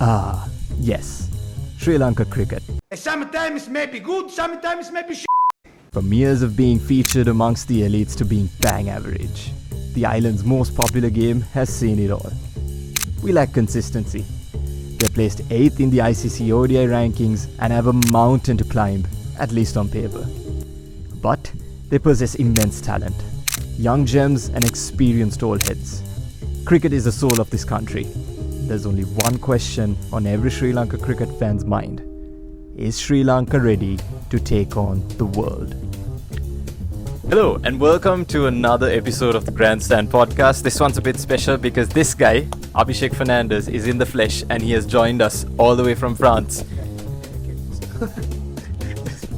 Ah, yes. Sri Lanka cricket. Sometimes it may be good, sometimes it may be shit. From years of being featured amongst the elites to being bang average, the island's most popular game has seen it all. We lack consistency. They're placed 8th in the ICC ODI rankings and have a mountain to climb, at least on paper. But they possess immense talent, young gems and experienced old heads. Cricket is the soul of this country. There's only one question on every Sri Lanka cricket fan's mind. Is Sri Lanka ready to take on the world? Hello and welcome to another episode of the Grandstand Podcast. This one's a bit special because this guy, Abhishek Fernandez, is in the flesh and he has joined us all the way from France.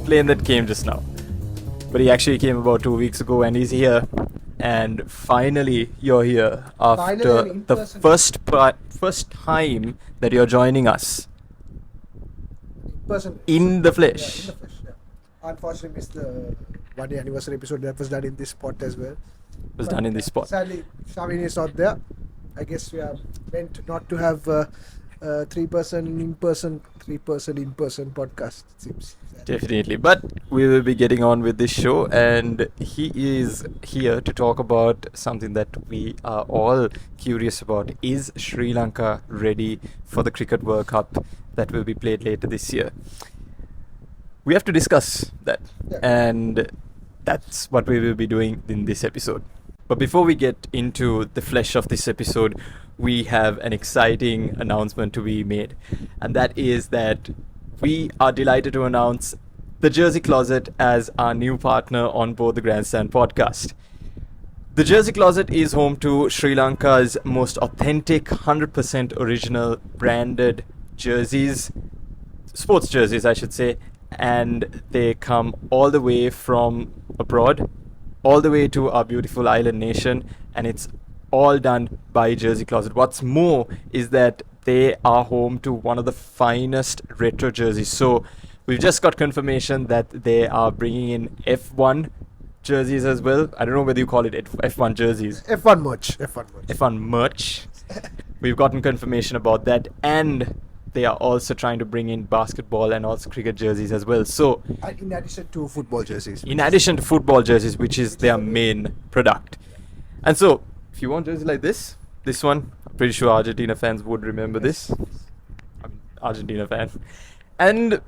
Plane that came just now. But he actually came about 2 weeks ago and he's here. And finally you're here after the first time that you're joining us. In the flesh. Yeah. Unfortunately missed the 1 year anniversary episode that was done in this spot as well. Done in this spot. Sadly, Shavin is not there. I guess we are meant not to have three-person in-person podcast, it seems. Definitely. But we will be getting on with this show and he is here to talk about something that we are all curious about. Is Sri Lanka ready for the Cricket World Cup that will be played later this year? We have to discuss that, and that's what we will be doing in this episode. But before we get into the flesh of this episode, we have an exciting announcement to be made, and that is that we are delighted to announce the Jersey Closet as our new partner on board the Grandstand Podcast. The Jersey Closet is home to Sri Lanka's most authentic, 100% original branded jerseys, sports jerseys I should say, and they come all the way from abroad, all the way to our beautiful island nation, and it's all done by Jersey Closet. What's more is that they are home to one of the finest retro jerseys. So we've just got confirmation that they are bringing in F1 jerseys as well. I don't know whether you call it F1 jerseys. F1 merch. F1 merch. We've gotten confirmation about that, and they are also trying to bring in basketball and also cricket jerseys as well. So in addition to football jerseys. Which is their main product. And so if you want jersey like this one, I'm pretty sure Argentina fans would remember this. I'm Argentina fan. And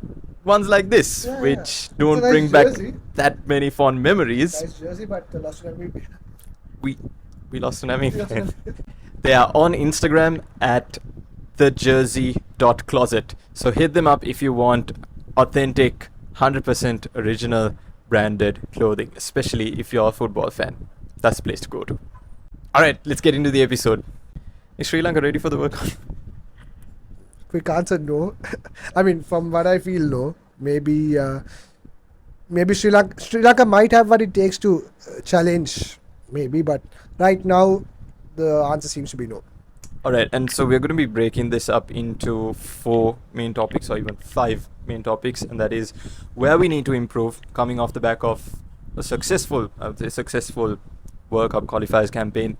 ones like this, which don't bring back that many fond memories. Nice jersey, but lost to Namibia. We lost to Namibia. They are on Instagram at thejersey.closet. So hit them up if you want authentic, 100% original branded clothing, especially if you're a football fan. That's the place to go to. Alright, let's get into the episode. Is Sri Lanka ready for the World Cup? Quick answer, no. I mean, from what I feel, no. Maybe Sri Lanka might have what it takes to challenge, maybe, but right now the answer seems to be no. Alright, and so we're going to be breaking this up into 4 main topics, or even 5 main topics, and that is where we need to improve coming off the back of a successful World Cup qualifiers campaign.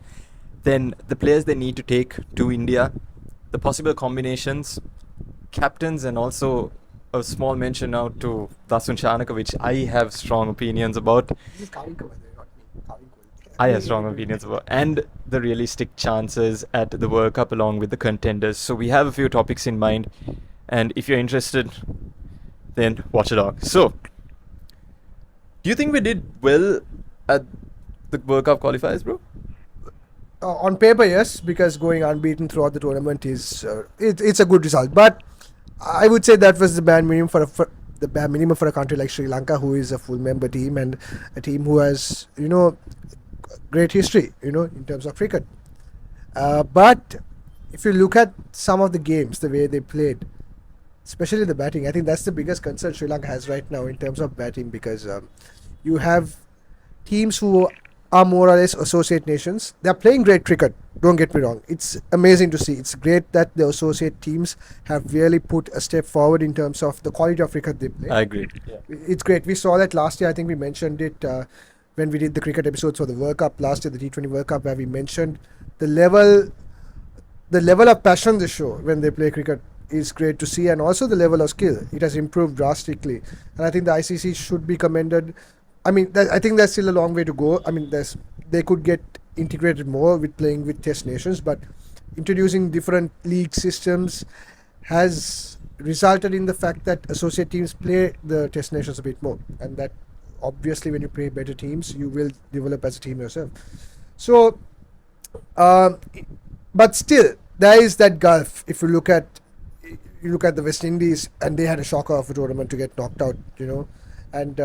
Then the players they need to take to India, the possible combinations, captains, and also a small mention out to Dasun, Shanaka, which I have strong opinions about. This is Kavinka, by the way, not me. Kavinka. I have strong opinions about, and the realistic chances at the World Cup along with the contenders. So we have a few topics in mind, and if you're interested, then watch it out. So, do you think we did well at the World Cup qualifiers, bro? On paper, yes, because going unbeaten throughout the tournament is it's a good result. But I would say that was the bare minimum for a country like Sri Lanka, who is a full member team and a team who has great history in terms of cricket. But if you look at some of the games, the way they played, especially the batting, I think that's the biggest concern Sri Lanka has right now in terms of batting, because you have teams who are more or less associate nations. They are playing great cricket, don't get me wrong. It's amazing to see. It's great that the associate teams have really put a step forward in terms of the quality of cricket they play. I agree. Yeah. It's great. We saw that last year. I think we mentioned it when we did the cricket episodes for the World Cup last year, the T20 World Cup, where we mentioned the level of passion they show when they play cricket is great to see, and also the level of skill. It has improved drastically, and I think the ICC should be commended. I mean, I think there's still a long way to go. I mean, they could get integrated more with playing with test nations, but introducing different league systems has resulted in the fact that associate teams play the test nations a bit more, and that obviously when you play better teams, you will develop as a team yourself. So, but still, there is that gulf. If you look at the West Indies, and they had a shocker of a tournament to get knocked out, and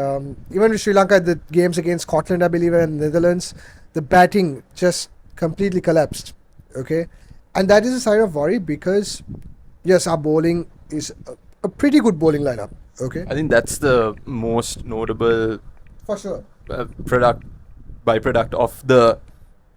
even with Sri Lanka, the games against Scotland, I believe, and Netherlands, the batting just completely collapsed. Okay, and that is a sign of worry because yes, our bowling is a pretty good bowling lineup. Okay, I think that's the most notable for sure byproduct of the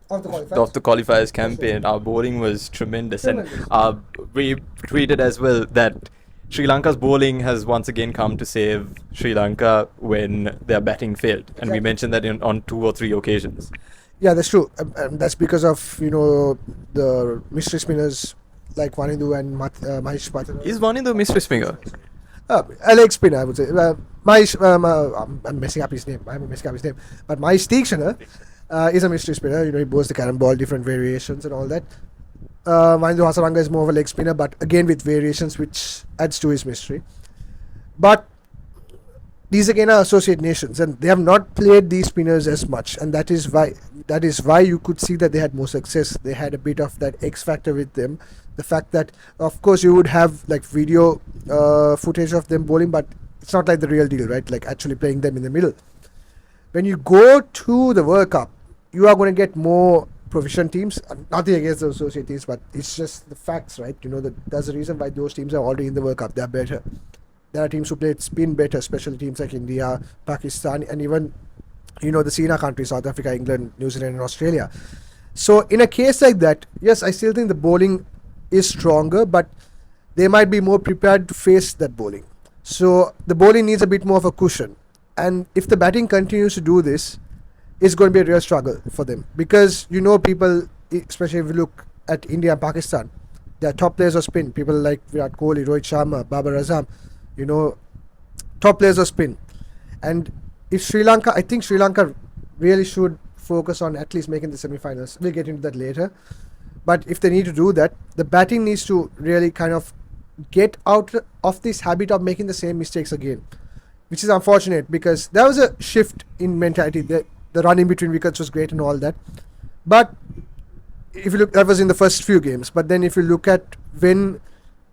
qualifiers campaign. Sure. Our bowling was tremendous. And Tremendous. we tweeted as well that Sri Lanka's bowling has once again come to save Sri Lanka when their batting failed, and we Exactly. mentioned that on 2 or 3 occasions. Yeah, that's true. That's because of the mystery spinners like Vanindu and Mahesh Patel. Is one in the mystery spinner? A leg spinner, I would say. Mahesh, I'm messing up his name. But Mahesh Teekshana is a mystery spinner. He bowls the carom ball, different variations and all that. Vanindu Hasaranga is more of a leg spinner, but again with variations, which adds to his mystery. But these again are associate nations, and they have not played these spinners as much, and that is why you could see that they had more success. They had a bit of that X factor with them. The fact that, of course, you would have like video footage of them bowling, but it's not like the real deal, right? Like actually playing them in the middle. When you go to the World Cup, you are going to get more provision teams. Nothing against the associate teams, but it's just the facts, right? That's the reason why those teams are already in the World Cup. They're better. There are teams who played spin better, especially teams like India, Pakistan, and even the SENA countries, South Africa, England, New Zealand, and Australia. So in a case like that, yes, I still think the bowling is stronger, but they might be more prepared to face that bowling. So the bowling needs a bit more of a cushion. And if the batting continues to do this, it's going to be a real struggle for them. Because people, especially if you look at India and Pakistan, their top players of spin, people like Virat Kohli, Rohit Sharma, Babar Azam, top players of spin. And I think Sri Lanka really should focus on at least making the semi-finals. We'll get into that later. But if they need to do that, the batting needs to really kind of get out of this habit of making the same mistakes again, which is unfortunate because there was a shift in mentality. The run in between wickets was great and all that. But if you look, that was in the first few games. But then if you look at when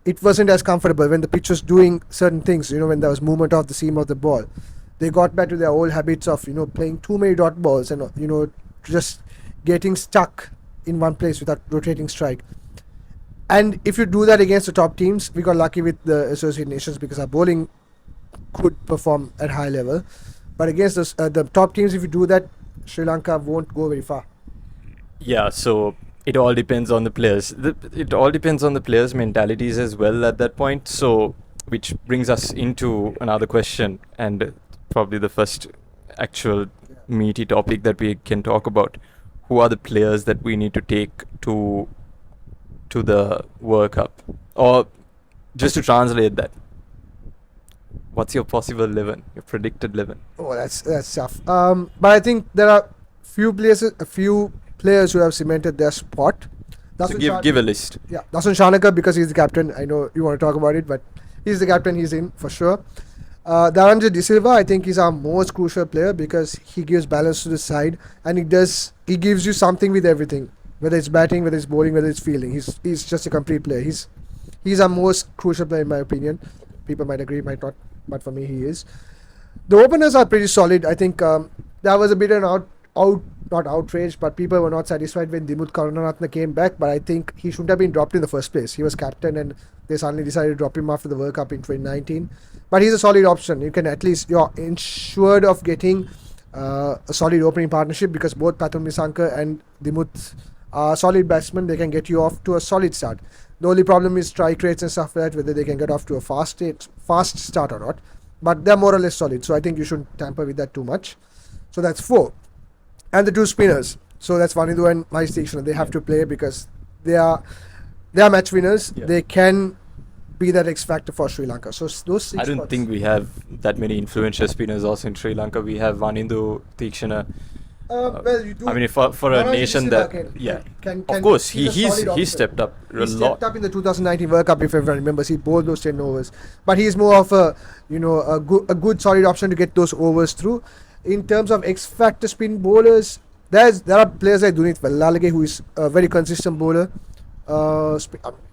it wasn't as comfortable, when the pitch was doing certain things, when there was movement of the seam of the ball, they got back to their old habits of, playing too many dot balls and, just getting stuck in one place without rotating strike. And if you do that against the top teams, we got lucky with the associate nations because our bowling could perform at high level. But against the top teams, if you do that, Sri Lanka won't go very far. Yeah, so it all depends on the players. It all depends on the players' mentalities as well at that point. So, which brings us into another question and probably the first actual meaty topic that we can talk about. Who are the players that we need to take to the World Cup? Or just to translate that, what's your possible 11, your predicted 11? Oh, that's tough. But I think there are a few players who have cemented their spot. So give a list. Yeah, Dasun Shanaka because he's the captain. I know you want to talk about it, but he's the captain. He's in for sure. Dhananjay De Silva, I think, is our most crucial player because he gives balance to the side and he gives you something with everything, whether it's batting, whether it's bowling, whether it's fielding. He's just a complete player. He's our most crucial player in my opinion. People might agree, might not, but for me he is. The openers are pretty solid. I think there was a bit of not outrage, but people were not satisfied when Dimuth Karunaratne came back. But I think he shouldn't have been dropped in the first place. He was captain, and they suddenly decided to drop him after the World Cup in 2019. But he's a solid option. You can at least you're ensured of getting a solid opening partnership because both Pathum Nissanka and Dimuth are solid batsmen. They can get you off to a solid start. The only problem is strike rates and stuff like that, whether they can get off to a fast start or not. But they're more or less solid, so I think you shouldn't tamper with that too much. So that's 4. And the 2 spinners. So that's Vanindu and Mahesh Teekshana. They have to play because they are match winners. Yeah. They can be that X factor for Sri Lanka. So those 6 I don't spots. think we have that many influential spinners also in Sri Lanka. We have Vanindu Tikshana. Well, you do. I mean, for a Manoj nation Silva that, can- yeah, can- of course, he's a solid he option. stepped up a He stepped lot. up in the 2019 World Cup, if everyone remembers. He bowled those 10 overs, but he's more of a a good solid option to get those overs through. In terms of X factor spin bowlers, there are players like Dunit Vallalage, who is a very consistent bowler.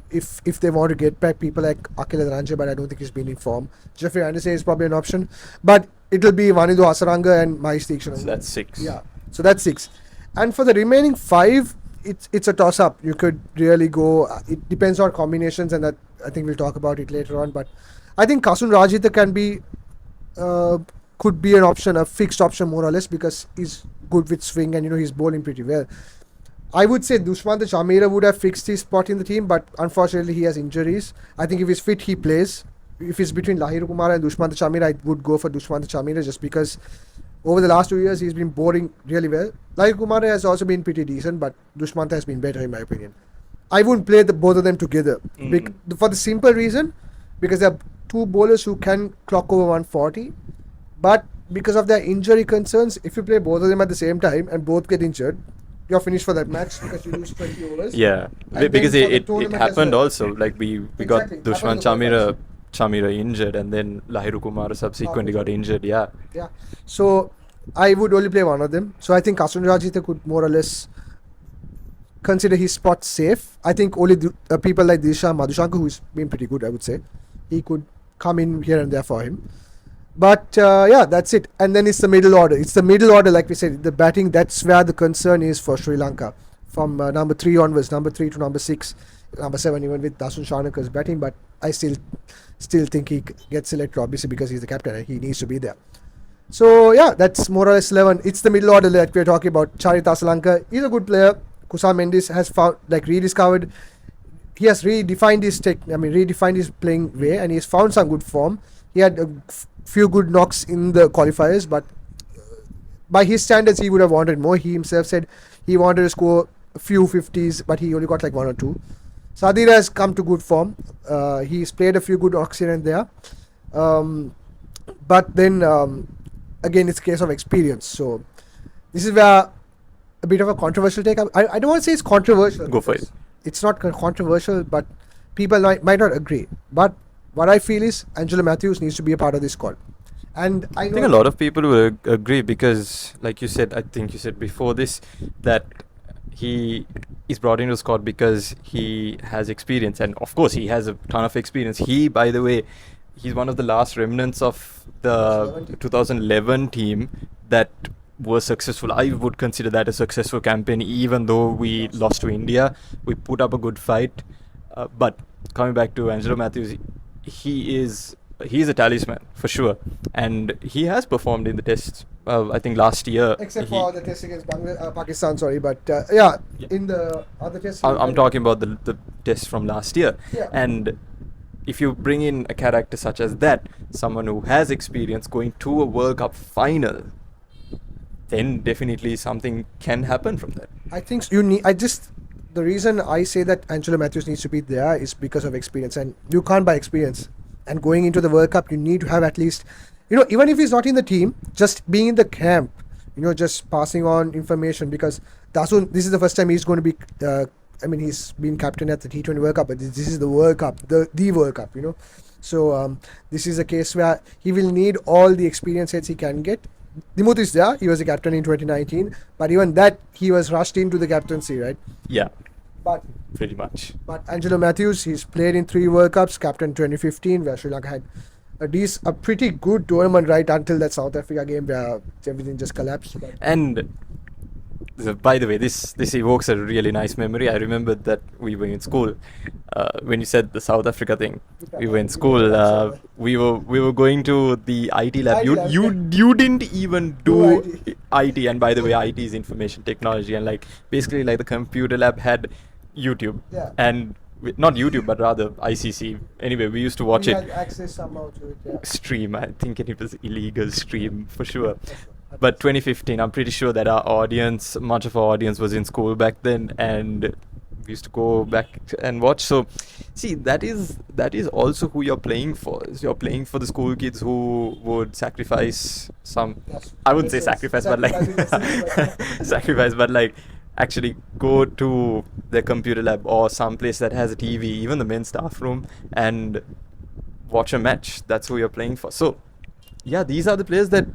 If they want to get back people like Akhil Ranje, but I don't think he's been in form. Jeffrey Anderson is probably an option, but it'll be Vanindu Hasaranga and Mahesh Tikshana. So that's 6. Yeah, so that's 6. And for the remaining 5, it's a toss up. You could really go. It depends on combinations, and that I think we'll talk about it later on. But I think Kasun Rajitha could be an option, a fixed option more or less, because he's good with swing and he's bowling pretty well. I would say Dushmantha Chameera would have fixed his spot in the team, but unfortunately he has injuries. I think if he's fit, he plays. If it's between Lahiru Kumar and Dushmantha Chameera, I would go for Dushmantha Chameera, just because over the last 2 years he's been bowling really well. Lahiru Kumar has also been pretty decent, but Dushmantha has been better in my opinion. I wouldn't play both of them together for the simple reason, because there are 2 bowlers who can clock over 140, but because of their injury concerns, if you play both of them at the same time and both get injured, you're finished for that match because you lose 20 overs. Yeah, And because then for the it tournament as happened well. also. Like we got Exactly. Dushman Happened in the Chameera injured, and then Lahiru Kumar subsequently got injured. Yeah. Yeah. So I would only play one of them. So I think Kasun Rajitha could more or less consider his spot safe. I think only people like Disha Madhushankar, who's been pretty good, I would say, he could come in here and there for him. But yeah, that's it. And then it's the middle order. It's the middle order, like we said, the batting. That's where the concern is for Sri Lanka. From number 3 onwards, number 3 to number 6, number 7, even with Dasun Shanaka's batting. But I still think he gets selected, obviously, because he's the captain and he needs to be there. So yeah, that's more or less 11. It's the middle order that we're talking about. Charith Asalanka is a good player. Kusal Mendes has rediscovered. He has redefined his playing way, and he's found some good form. He had a few good knocks in the qualifiers, but by his standards, he would have wanted more. He himself said he wanted to score a few 50s, but he only got like 1 or 2. Sadira has come to good form. He's played a few good knocks here and there. But then, again, it's a case of experience. So this is where a bit of a controversial take. I don't want to say it's controversial. Go for it. It's not controversial, but people might not agree. But what I feel is Angelo Matthews needs to be a part of this squad. And I think a lot of people will agree because, like you said, I think you said before this, that he is brought into the squad because he has experience. And of course, he has a ton of experience. He, by the way, he's one of the last remnants of the 2011 team that was successful. I would consider that a successful campaign, even though we lost to India. We put up a good fight. But coming back to Angelo Matthews, he's a talisman for sure, and he has performed in the tests. I think last year, except for the test against Pakistan, sorry, but yeah, in the other tests. I'm talking about the test from last year. Yeah. And if you bring in a character such as that, someone who has experience going to a World Cup final, then definitely something can happen from that. I think the reason I say that Angelo Matthews needs to be there is because of experience, and you can't buy experience. And going into the World Cup, you need to have at least, even if he's not in the team, just being in the camp, just passing on information, because Dasun, this is the first time he's going to be, he's been captain at the T20 World Cup, but this is the World Cup, the World Cup, So this is a case where he will need all the experience sets he can get. Dimuth is there. He was a captain in 2019, but even that, he was rushed into the captaincy, right? Yeah, But pretty much. But Angelo Matthews, he's played in 3 World Cups, captain 2015, where Sri Lanka had a pretty good tournament right until that South Africa game where everything just collapsed. But And by the way, this evokes a really nice memory. I remember that we were in school. When you said the South Africa thing, we were in school. We were going to the IT lab. You didn't even do IT. And by the way, IT is information technology, and basically the computer lab had YouTube. Yeah. And not YouTube, but rather ICC. Anyway, we used to watch we it had access somehow to it. Yeah. stream. I think it was illegal stream for sure. But 2015, I'm pretty sure that much of our audience was in school back then, and we used to go back and watch. So, see, that is also who you're playing for. Is you're playing for the school kids who would sacrifice some. Yes. I wouldn't say Makes sense. sacrifice, but like sacrifice, but like actually go to their computer lab or some place that has a TV, even the men's staff room, and watch a match. That's who you're playing for. So, yeah, these are the players that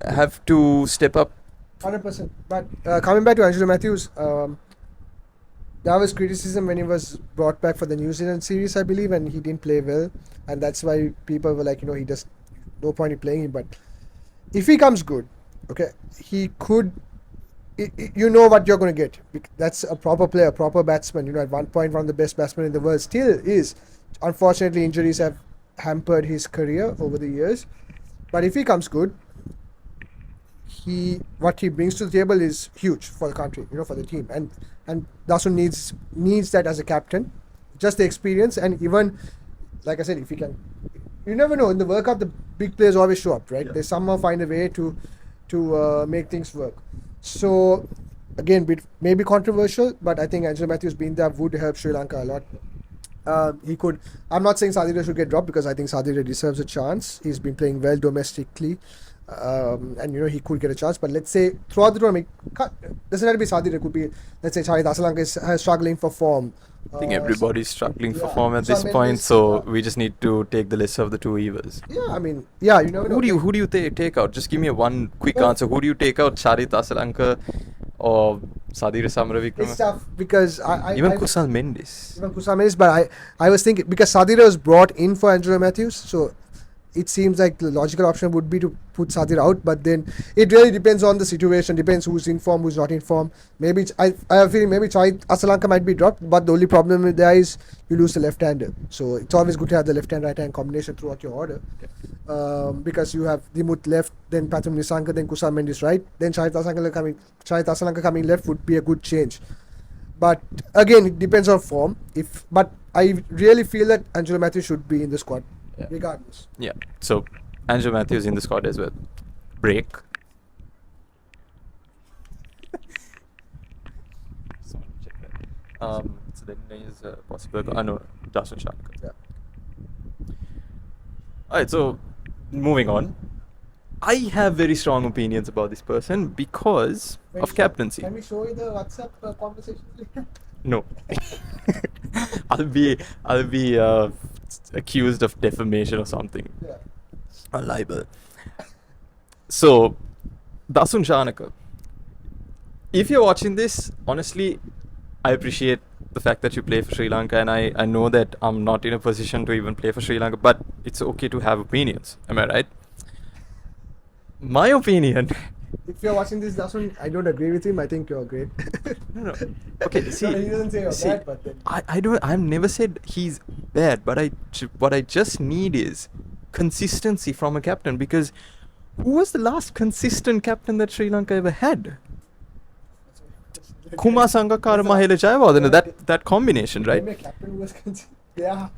have to step up. 100%. But coming back to Angelo Matthews, there was criticism when he was brought back for the New Zealand series, I believe, and he didn't play well, and that's why people were like, he does no point in playing him. But if he comes good, okay, he could. You know what you're going to get. That's a proper player, a proper batsman. At one point, one of the best batsmen in the world still is. Unfortunately, injuries have hampered his career over the years. But if he comes good, what he brings to the table is huge for the country, for the team. And Dasun needs that as a captain, just the experience. And even, like I said, if he can, you never know. In the World Cup, the big players always show up, right? Yeah. They somehow find a way to make things work. So, again, maybe controversial, but I think Angelo Matthews being there would help Sri Lanka a lot. He could. I'm not saying Sadira should get dropped because I think Sadira deserves a chance. He's been playing well domestically, and he could get a chance. But let's say throughout the tournament, doesn't have to be Sadira. It could be, let's say, Charlie Dasalanka is struggling for form. I think everybody's struggling for yeah. form at this Some point, members, so yeah. we just need to take the list of the two Evers. Yeah, I mean, yeah, you never know. Who do you take out? Just give me a one quick Well- answer. Who do you take out? Charit Asalanka or Sadira It's Samaravikrama? tough because Even Kusal Mendis. Even Kusal Mendis, but I was thinking because Sadira was brought in for Angelo Matthews, so it seems like the logical option would be to put Sadira out, but then it really depends on the situation, depends who's in form, who's not in form. Maybe I have a feeling maybe Asalanka might be dropped, but the only problem with there is you lose the left-hander. So it's always good to have the left-hand, right-hand combination throughout your order. Because you have Dimut left, then Pathum Nisanka, then Kusal Mendis right, then Shahid Asalanka coming left would be a good change. But again, it depends on form. But I really feel that Angelo Matthews should be in the squad, regardless. Yeah. So Angelo Matthews in the squad as well. Break. Sorry, check that. So then is possible. No, Dasun Shanaka. Yeah. Alright, so moving on. I have very strong opinions about this person because of captaincy. Can we show you the WhatsApp conversation? No. I'll be accused of defamation or something. Yeah. A libel. So, Dasun Shanaka. If you're watching this, honestly, I appreciate the fact that you play for Sri Lanka, and I know that I'm not in a position to even play for Sri Lanka, but it's okay to have opinions. Am I right? My opinion. If you're watching this, Dasun, I don't agree with him. I think you're great. No. Okay, see. No, he doesn't say you're see, bad, but then. I've never said he's bad, but what I just need is consistency from a captain, because who was the last consistent captain that Sri Lanka ever had? Kumar Sangakkara Mahela Jayawardene, that combination, right? Maybe a captain who was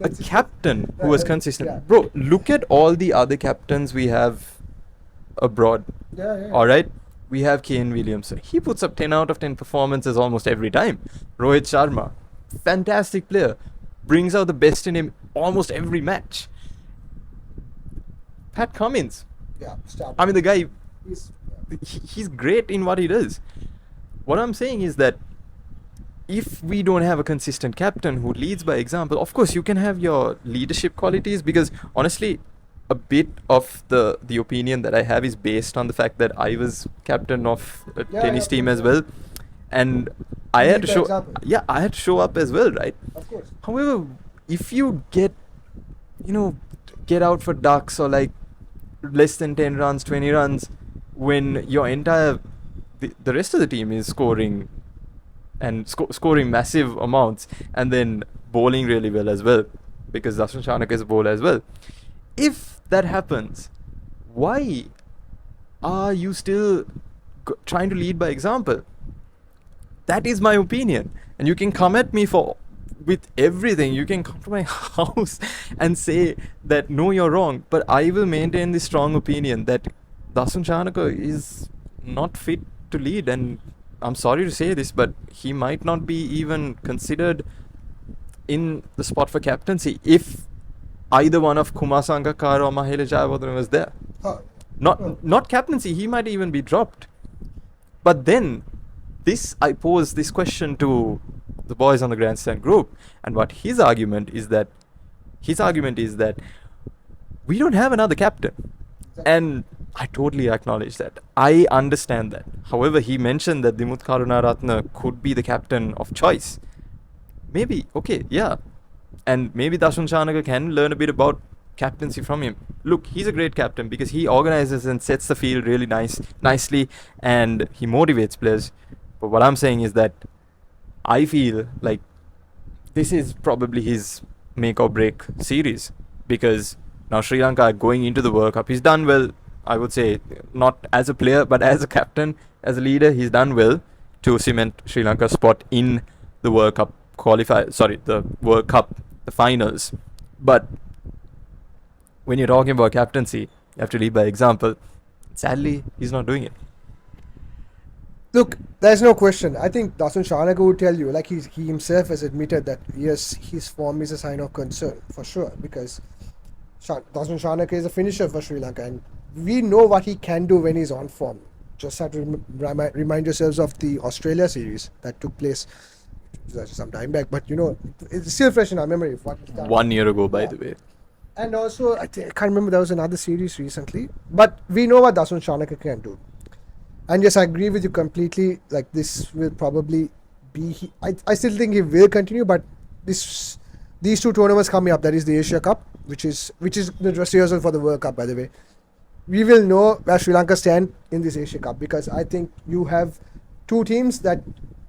A captain who was consistent. Yeah. Bro, look at all the other captains we have abroad. Yeah. All right, we have Kane Williamson. He puts up 10 out of 10 performances almost every time. Rohit Sharma, fantastic player, brings out the best in him almost every match. Pat Cummins, Yeah, stop. I mean, the guy, He's- he's great in what he does. What I'm saying is that if we don't have a consistent captain who leads by example, of course you can have your leadership qualities, because honestly, a bit of the opinion that I have is based on the fact that I was captain of a tennis team as well, and I had to Lead by show example. I had to show up as well, right? Of course. However, if you get out for ducks or like less than 10 runs, 20 runs, when your entire the rest of the team is scoring and scoring massive amounts, and then bowling really well as well, because Dasun Shanaka is a bowler as well. If that happens, why are you still trying to lead by example? That is my opinion, and you can come at me with everything. You can come to my house and say that no, you're wrong, but I will maintain this strong opinion that Dasun Shanaka is not fit to lead, and I'm sorry to say this, but he might not be even considered in the spot for captaincy if either one of Kumar Sangakkara or Mahela Jayawardene was there. Huh. Not captaincy, he might even be dropped. But then, I pose this question to the boys on the grandstand group, and what his argument is that we don't have another captain. And I totally acknowledge that. I understand that. However, he mentioned that Dimuth Karunaratne could be the captain of choice. Maybe, okay, yeah. And maybe Dasun Shanaka can learn a bit about captaincy from him. Look, he's a great captain because he organizes and sets the field really nicely, and he motivates players. But what I'm saying is that I feel like this is probably his make or break series, because now Sri Lanka are going into the World Cup. He's done well, I would say, not as a player but as a captain, as a leader. He's done well to cement Sri Lanka's spot in the World Cup the World Cup, the finals. But when you're talking about captaincy, you have to lead by example. Sadly, he's not doing it. Look, there's no question. I think Dasun Shanaka would tell you, like he himself has admitted that yes, his form is a sign of concern for sure, because Dasun Shanaka is a finisher for Sri Lanka, and we know what he can do when he's on form. Just have to remind yourselves of the Australia series that took place some time back, but it's still fresh in our memory of what he's done. 1 year ago, by the way. And also, I can't remember, there was another series recently, but we know what Dasun Shanaka can do. And yes, I agree with you completely. Like, this will probably be... I still think he will continue, but these two tournaments coming up, that is the Asia Cup, which is the dress rehearsal for the World Cup, by the way. We will know where Sri Lanka stand in this Asia Cup, because I think you have two teams that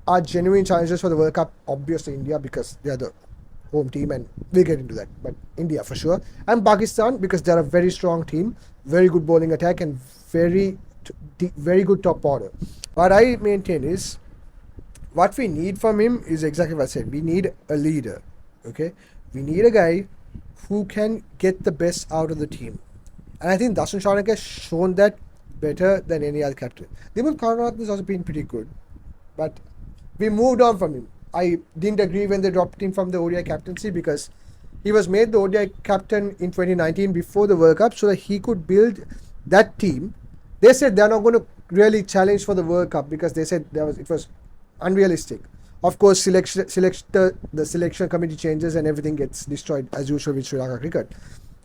are genuine challengers for the World Cup. Obviously, India, because they are the home team, and we'll get into that. But India, for sure. And Pakistan, because they're a very strong team, very good bowling attack, and very good top order. What I maintain is, what we need from him is exactly what I said. We need a leader, okay? We need a guy who can get the best out of the team. And I think Dasun Shanaka has shown that better than any other captain. Dimuth Karunaratne has also been pretty good, but we moved on from him. I didn't agree when they dropped him from the ODI captaincy, because he was made the ODI captain in 2019 before the World Cup so that he could build that team. They said they're not going to really challenge for the World Cup because they said it was unrealistic. Of course, the selection committee changes and everything gets destroyed as usual with Sri Lanka cricket.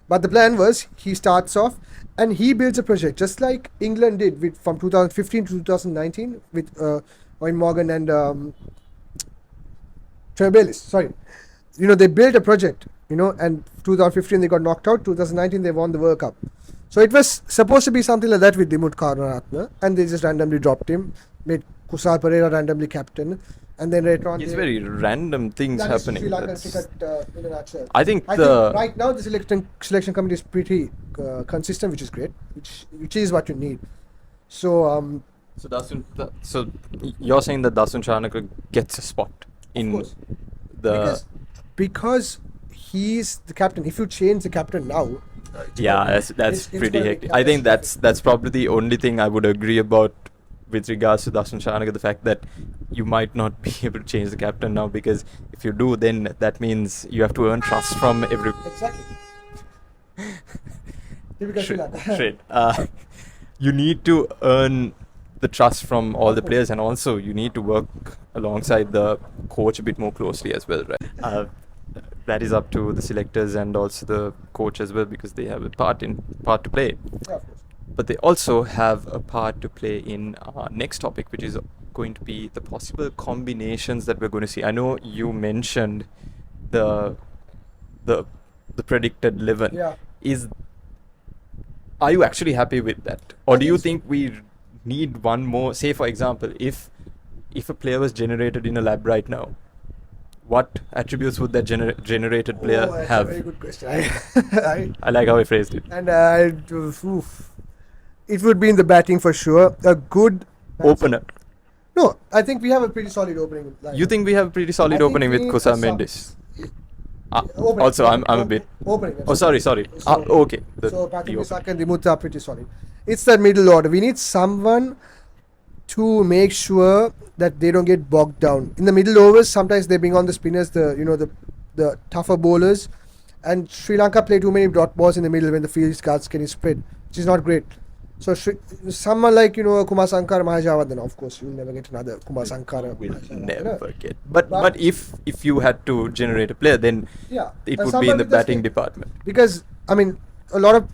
But the plan was, he starts off and he builds a project, just like England did from 2015 to 2019 with Owen Morgan and Trevor Bayliss. Sorry. They built a project, and 2015 they got knocked out. 2019 they won the World Cup. So it was supposed to be something like that with Dimuth Karunaratne, and they just randomly dropped him, made Kusal Perera randomly captain, and then later on... It's very random things happening. Sri Lankan cricket in a nutshell. I think right now the selection committee is pretty consistent, which is great, which is what you need. So so you're saying that Dasun Shanaka gets a spot in the... Because he's the captain. If you change the captain now... that's pretty hectic. I think that's probably the only thing I would agree about with regards to Dasun Shanaka, the fact that you might not be able to change the captain now, because if you do, then that means you have to earn trust from every... Exactly. Typical Sri Lanka. You need to earn the trust from all the players, and also you need to work alongside the coach a bit more closely as well, right? That is up to the selectors and also the coach as well, because they have a part to play. Yeah, of course. But they also have a part to play in our next topic, which is going to be the possible combinations that we're going to see. I know you mentioned the predicted 11. Yeah. Are you actually happy with that, or do you think we need one more? Say, for example, if a player was generated in a lab right now, what attributes would that generated player have? That's a very good question. I like how I phrased it. And it would be in the batting for sure. A good opener. No, I think we have a pretty solid opening. You think we have a pretty solid opening with Kusal Mendes? Also, I'm a bit... Opening. Oh, sorry. So, Okay. So Patrick Misaka and Dimuth are pretty solid. It's that middle order. We need someone to make sure that they don't get bogged down in the middle overs. Sometimes they bring on the spinners, the tougher bowlers, and Sri Lanka play too many dot balls in the middle when the field starts getting spread, which is not great. So someone like Kumar Sankara, Mahajavardhan, of course you'll never get another Kumar Sankara. Will Mahajavardhan, never get. But if you had to generate a player, then yeah, it and would be in someone the with the batting spin. department. Because I mean a lot of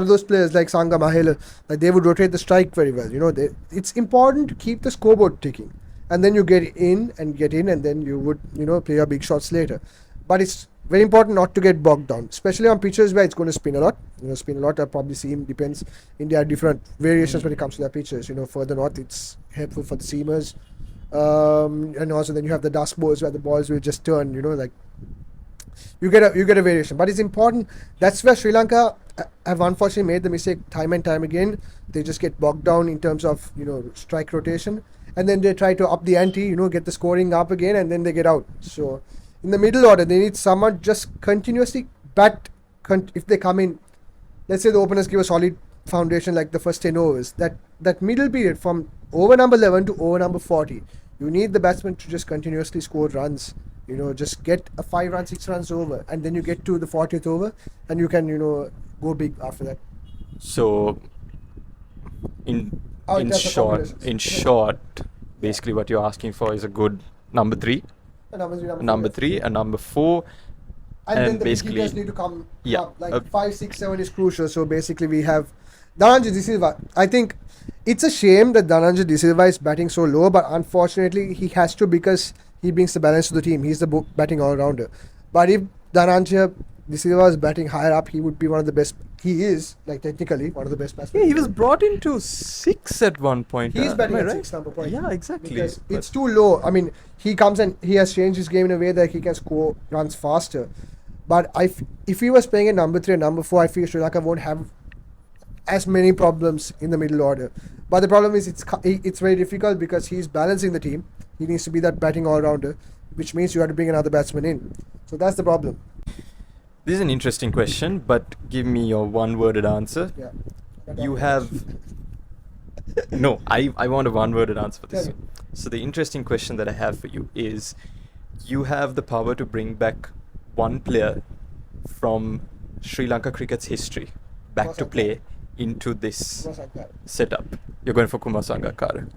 those players like Sangha, Mahela, like they would rotate the strike very well. It's important to keep the scoreboard ticking, and then you get in, and then you would play your big shots later. But it's very important not to get bogged down, especially on pitches where it's going to spin a lot. I probably seam depends. India have different variations when it comes to their pitches. Further north it's helpful for the seamers, and also then you have the dust balls where the balls will just turn. Like you get a variation, but it's important. That's where Sri Lanka have unfortunately made the mistake time and time again. They just get bogged down in terms of strike rotation, and then they try to up the ante, get the scoring up again, and then they get out. So in the middle order, they need someone just continuously bat. If they come in, let's say the openers give a solid foundation like the first 10 overs, that middle period from over number 11 to over number 40, you need the batsman to just continuously score runs. Just get a 5 runs, 6 runs over, and then you get to the 40th over, and you can go big after that. So in terms of short, basically what you're asking for is a good number 3, number 3, and number 4. And then the basically wicketers need to come up. Like 5, 6, 7 is crucial. So basically we have Dhananjay De Silva. I think it's a shame that Dhananjay De Silva is batting so low, but unfortunately he has to, because he brings the balance to the team. He's the batting all-rounder. But if Dhananjay De Silva is batting higher up, he would be one of the best. He is, like, technically one of the best batsmen. Yeah, he was brought into 6 at one point. He's batting at right? 6 number point. Yeah, exactly. Because it's too low. I mean, he comes and he has changed his game in a way that he can score runs faster. But if he was playing at number 3 and number 4, I feel Sri Lanka won't have as many problems in the middle order. But the problem is it's very difficult because he's balancing the team. He needs to be that batting all-rounder, which means you have to bring another batsman in. So that's the problem. This is an interesting question, but give me your one-worded answer. Yeah. You have... No, I want a one-worded answer for this. Tell me. So the interesting question that I have for you is, you have the power to bring back one player from Sri Lanka cricket's history back to play into this setup. You're going for Kumar Sangakkara.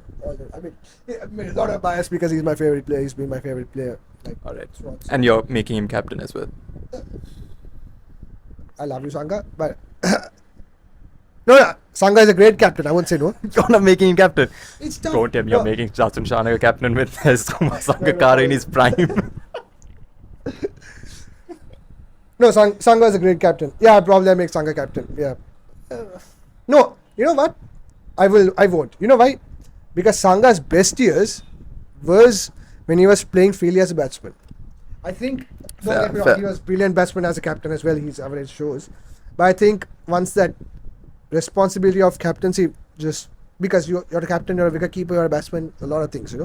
I mean, a lot of bias because he's my favorite player. He's been my favorite player. Like, All right. so And you're making him captain as well. I love you, Sangha, but no, Sangha is a great captain. I won't say no. You're not making him captain. It's tough. Don't tell me you're making Dasun Shanaka captain with Kumar Sangakkara in his prime. No, Sangha is a great captain. Yeah, probably I make Sangha captain. Yeah. No, you know what? I won't. You know why? Because Sanga's best years was when he was playing freely as a batsman. I think he was brilliant batsman as a captain as well. His average shows. But I think once that responsibility of captaincy, just because you're a captain, you're a wicket keeper, you're a batsman, a lot of things,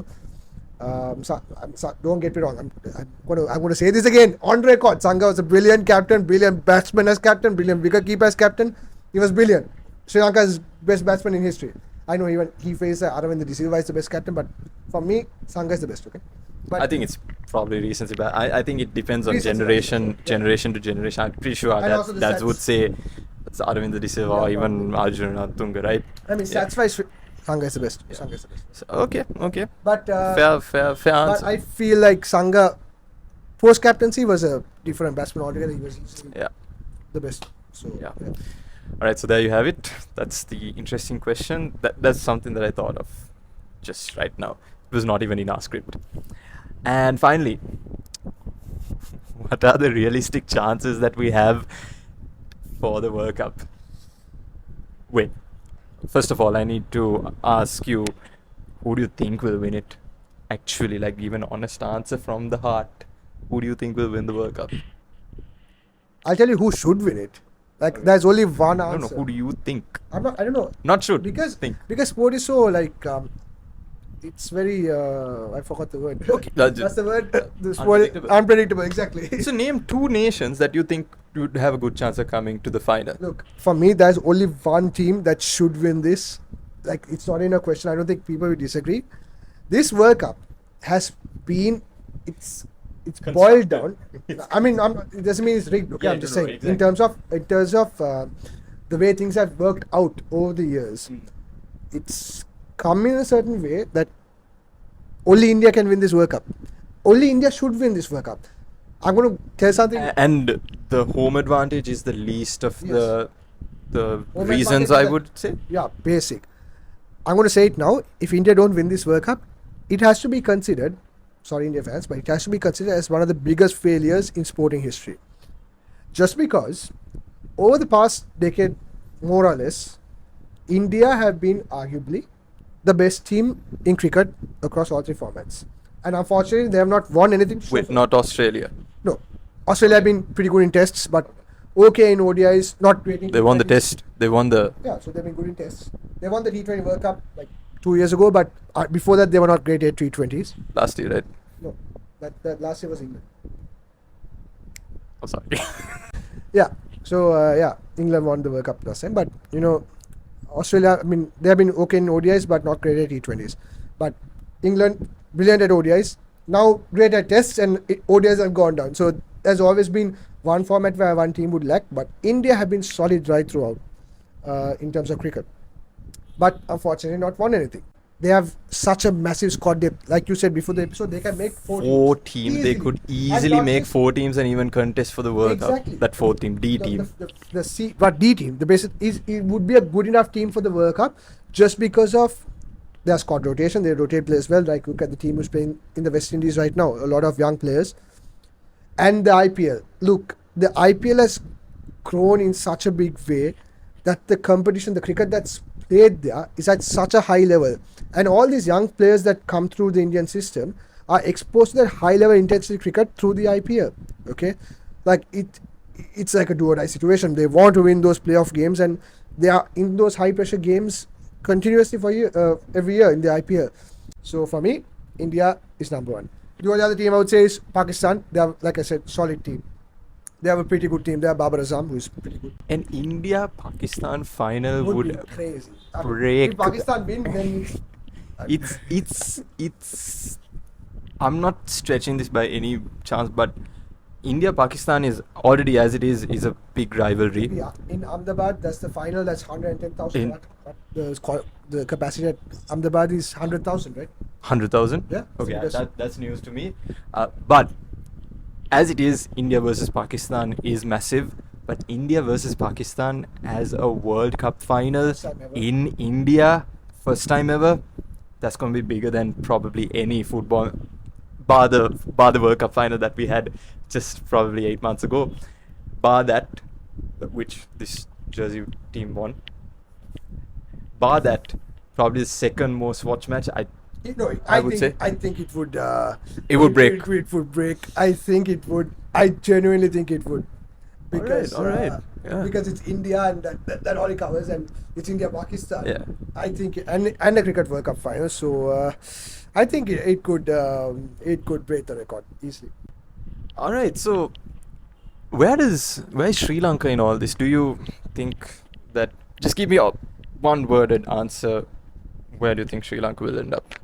don't get me wrong. I'm going to say this again on record. Sangha was a brilliant captain, brilliant batsman as captain, brilliant wicket keeper as captain. He was brilliant. Sri Lanka's best batsman in history. I know even he faced Aravind De Silva is the best captain, but for me, Sangha is the best. Okay. But I think it's probably recency bias. I think it depends on Recency generation bias, to generation. I'm pretty sure And also the that stats. would say it's Aravind De Silva or even Arjun Tunga, right? I mean, Yeah. stats wise, Sangha is the best. Sangha is the best. So, okay. But Fair but answer. I feel like Sangha post captaincy was a different batsman altogether. He was easily Yeah. the best. So Yeah. All right, so there you have it. That's the interesting question. That's something that I thought of just right now. It was not even in our script. And finally, what are the realistic chances that we have for the World Cup? Wait, first of all, I need to ask you, who do you think will win it? Actually, like, give an honest answer from the heart. Who do you think will win the World Cup? I'll tell you who should win it. Like, there's only one No, answer. who do you think? I don't know. Not should. Because think. sport is so like it's very I forgot the word. Okay, That's the word. The sport unpredictable. Exactly. So name 2 nations that you think would have a good chance of coming to the final. Look, for me, there's only one team that should win this, like it's not in a question. I don't think people will disagree. This World Cup has been it's boiled down. I mean, it doesn't mean it's rigged. Okay, Yeah, I'm just no, saying exactly. in terms of the way things have worked out over the years, it's come in a certain way that only India can win this World Cup. Only India should win this World Cup. I'm going to tell something. And the home advantage is the least of Yes. the Home reasons, advantage I is would say. Yeah, basic. I'm going to say it now. If India don't win this World Cup, it has to be considered, sorry India fans, but it has to be considered as one of the biggest failures in sporting history. Just because over the past decade, more or less, India have been arguably the best team in cricket across all three formats. And unfortunately, they have not won anything. to show With for it. not Australia. No. Australia have been pretty good in tests, but okay in ODIs, not great in They won the T20s. test. They won the. Yeah, so they've been good in tests. They won the T20 World Cup like 2 years ago, but before that they were not great at T20s. Last year, right? No, that last year was England. Oh, sorry. Yeah, so England won the World Cup last time, but Australia, I mean, they have been okay in ODIs, but not great at T20s. But England, brilliant at ODIs, now great at tests, and ODIs have gone down. So there's always been one format where one team would lack, but India have been solid right throughout in terms of cricket. But unfortunately, not won anything. They have such a massive squad depth. Like you said before the episode, they can make Four teams. They Easily. could And easily not make just- 4 teams and even contest for the World Exactly. Cup. That 4th team, D the, team. the C, but D team, the basic is it would be a good enough team for the World Cup just because of their squad rotation. They rotate players well. Like look at the team who's playing in the West Indies right now. A lot of young players, and the IPL. Look, the IPL has grown in such a big way that the competition, the cricket that's played there, is at such a high level, and all these young players that come through the Indian system are exposed to that high level intensity cricket through the IPL. Okay, like it's like a do or die situation. They want to win those playoff games, and they are in those high pressure games continuously for every year in the IPL. So for me, India is number one. The only other team I would say is Pakistan. They are, like I said, solid team. They have a pretty good team. They have Babar Azam, who is pretty good. An India-Pakistan final Would would be crazy. I mean, break. if Pakistan win, then It's. I'm not stretching this by any chance, but India-Pakistan is already as it is a big rivalry. yeah, in Ahmedabad, that's the final. That's 110,000. In- The capacity at Ahmedabad is 100,000, right? 100,000. Yeah. Okay, So that's news to me. But as it is, India versus Pakistan is massive. But India versus Pakistan as a World Cup final First time ever. in India, first time ever, that's going to be bigger than probably any football, bar the World Cup final that we had just probably 8 months ago. Bar that, which this Jersey team won. Bar that, probably the second most watched match. I would say. I think it would. It would break. It would break. I think it would. I genuinely think it would. Because alright, yeah. because it's India and that all it covers, and it's India Pakistan. Yeah. I think and the cricket World Cup final. So I think it could break the record easily. All right, so where is Sri Lanka in all this? Do you think that, just give me a one worded answer, where do you think Sri Lanka will end up?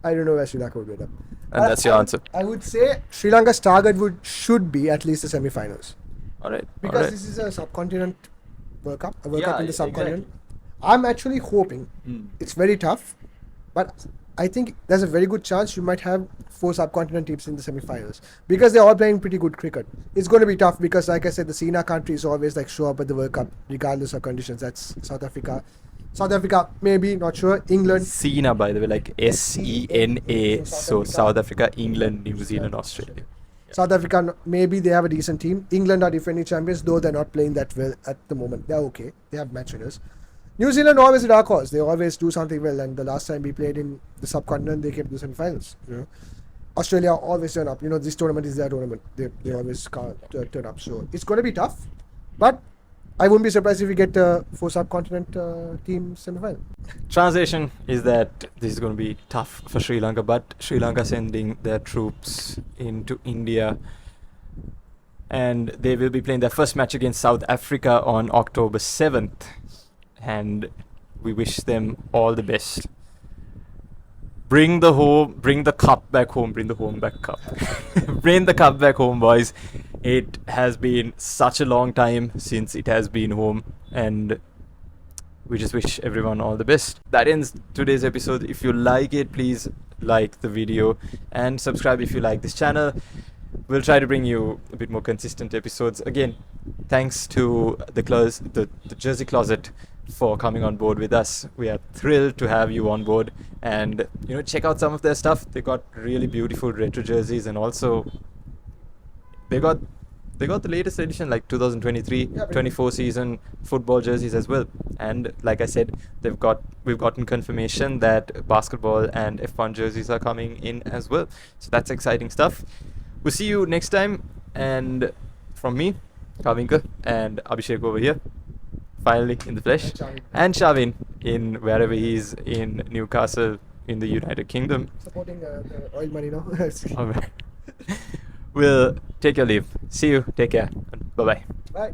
I don't know where Sri Lanka would end up. And that's your answer. I would say Sri Lanka's target should be at least the semi-finals. All right. Because this is a subcontinent World Cup, a World Yeah, Cup in the exactly. subcontinent. I'm actually hoping it's very tough, but I think there's a very good chance you might have 4 subcontinent teams in the semi-finals because they're all playing pretty good cricket. It's going to be tough because, like I said, the SENA countries always like show up at the World Cup regardless of conditions. That's South Africa. South Africa, maybe, not sure. England. SENA, by the way, like SENA. So South Africa, England, New Zealand, Australia. South Africa, maybe they have a decent team. England are defending champions, though they're not playing that well at the moment. They're okay. They have match winners. New Zealand always a dark horse. They always do something well. And the last time we played in the subcontinent, they came to the semi-finals. Australia always turn up. This tournament is their tournament. They always turn up. So it's going to be tough. But I wouldn't be surprised if we get 4 subcontinent team semi-final. Translation is that this is going to be tough for Sri Lanka, but Sri Lanka sending their troops into India, and they will be playing their first match against South Africa on October 7th. and we wish them all the best. Bring the cup back home. Bring the home back cup. Bring the cup back home, boys. It has been such a long time since it has been home, and we just wish everyone all the best. That ends today's episode. If you like it, please like the video and subscribe if you like this channel. We'll try to bring you a bit more consistent episodes. Again, thanks to the Jersey Closet for coming on board with us. We are thrilled to have you on board, and check out some of their stuff. They got really beautiful retro jerseys, and also they got the latest edition, like 2023 24 season football jerseys as well. And like I said, we've gotten confirmation that basketball and F1 jerseys are coming in as well, so that's exciting stuff. We'll see you next time, and from me, Kavinka, and Abhishek over here, finally in the flesh, and Shavin in wherever he is in Newcastle in the United Kingdom. Supporting the oil money now. Alright. We'll take your leave. See you. Take care. Bye bye. Bye.